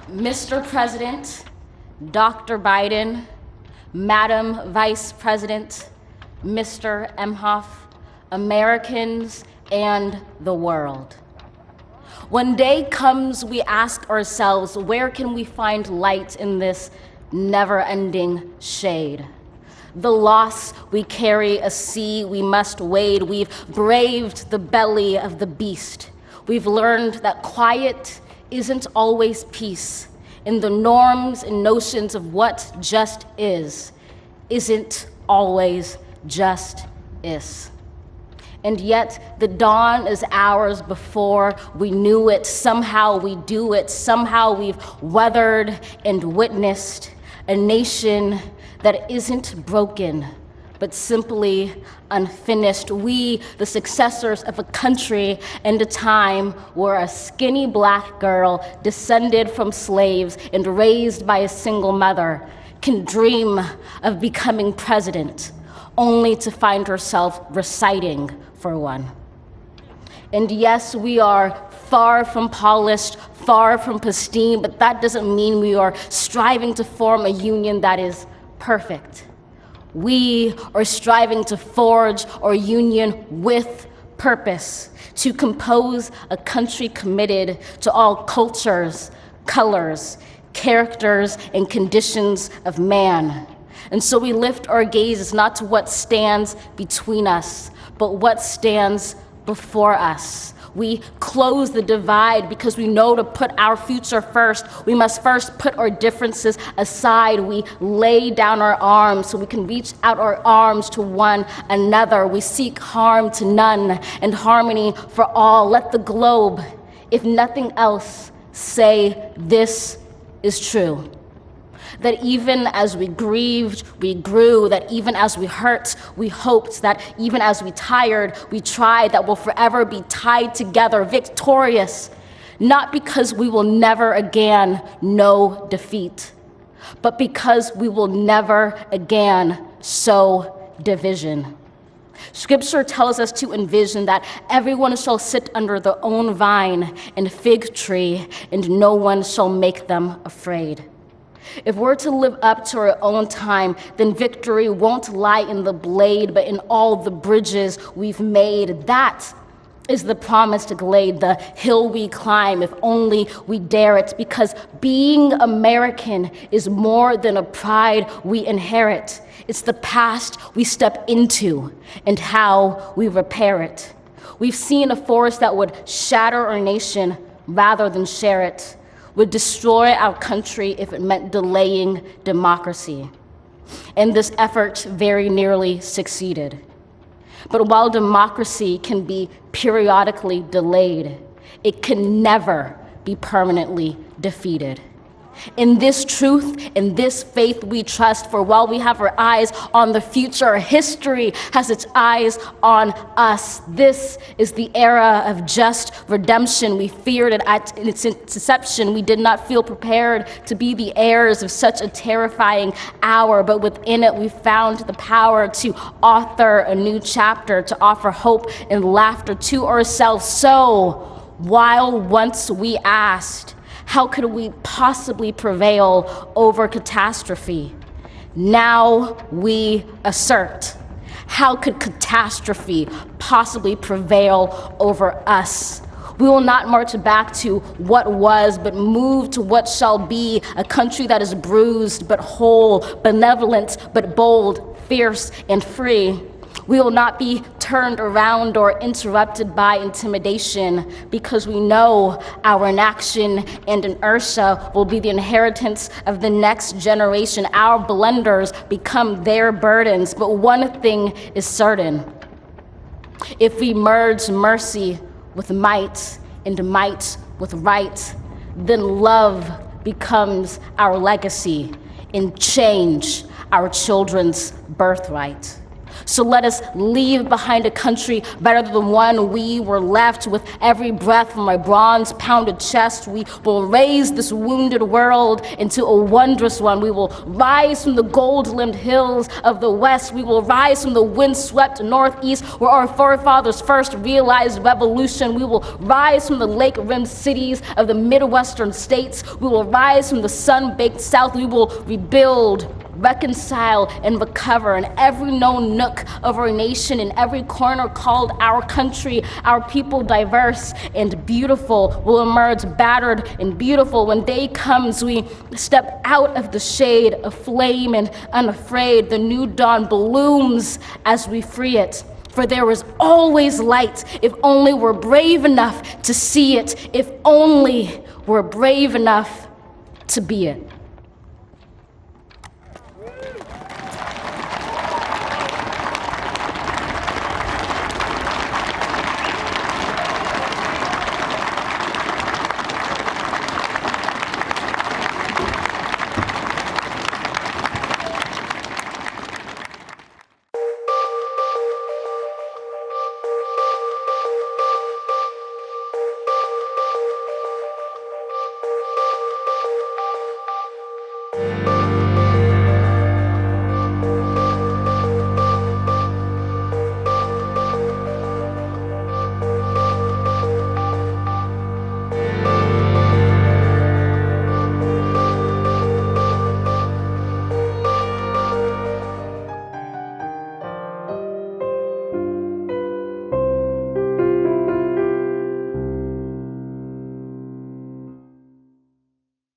Mr. President, Dr. Biden, Madam Vice President, Mr. Emhoff, Americans, and the world. When day comes, we ask ourselves, where can we find light in this never-ending shade? The loss we carry, a sea we must wade. We've braved the belly of the beast. We've learned that quiet isn't always peace, and the norms and notions of what just isn't always just is. And yet the dawn is ours before we knew it. Somehow we do it. Somehow we've weathered and witnessed a nation that isn't broken, but simply unfinished. We, the successors of a country and a time where a skinny black girl descended from slaves and raised by a single mother can dream of becoming president, only to find herself reciting for one. And yes, we are far from polished, far from pristine, but that doesn't mean we are striving to form a union that is perfect. We are striving to forge our union with purpose, to compose a country committed to all cultures, colors, characters, and conditions of man. And so we lift our gazes not to what stands between us, but what stands before us. We close the divide because we know to put our future first, we must first put our differences aside. We lay down our arms so we can reach out our arms to one another. We seek harm to none and harmony for all. Let the globe, if nothing else, say this is true. That even as we grieved, we grew, that even as we hurt, we hoped, that even as we tired, we tried, that we'll forever be tied together, victorious, not because we will never again know defeat, but because we will never again sow division. Scripture tells us to envision that everyone shall sit under their own vine and fig tree, and no one shall make them afraid. If we're to live up to our own time, then victory won't lie in the blade, but in all the bridges we've made. That is the promised glade, the hill we climb, if only we dare it, because being American is more than a pride we inherit. It's the past we step into and how we repair it. We've seen a force that would shatter our nation rather than share it, would destroy our country if it meant delaying democracy. And this effort very nearly succeeded. But while democracy can be periodically delayed, it can never be permanently defeated. In this truth, in this faith we trust, for while we have our eyes on the future, history has its eyes on us. This is the era of just redemption. We feared it at its inception. We did not feel prepared to be the heirs of such a terrifying hour, but within it we found the power to author a new chapter, to offer hope and laughter to ourselves. So, while once we asked, how could we possibly prevail over catastrophe? Now we assert, how could catastrophe possibly prevail over us? We will not march back to what was, but move to what shall be, a country that is bruised but whole, benevolent but bold, fierce and free. We will not be turned around or interrupted by intimidation, because we know our inaction and inertia will be the inheritance of the next generation. Our blunders become their burdens, but one thing is certain. If we merge mercy with might and might with right, then love becomes our legacy and change our children's birthright. So let us leave behind a country better than the one we were left. With every breath from my bronze-pounded chest, we will raise this wounded world into a wondrous one. We will rise from the gold-limbed hills of the west. We will rise from the wind-swept northeast, where our forefathers first realized revolution. We will rise from the lake-rimmed cities of the Midwestern states. We will rise from the sun-baked south. We will rebuild, reconcile, and recover in every known nook of our nation, in every corner called our country. Our people, diverse and beautiful, will emerge battered and beautiful. When day comes, we step out of the shade, aflame and unafraid. The new dawn blooms as we free it. For there is always light, if only we're brave enough to see it, if only we're brave enough to be it.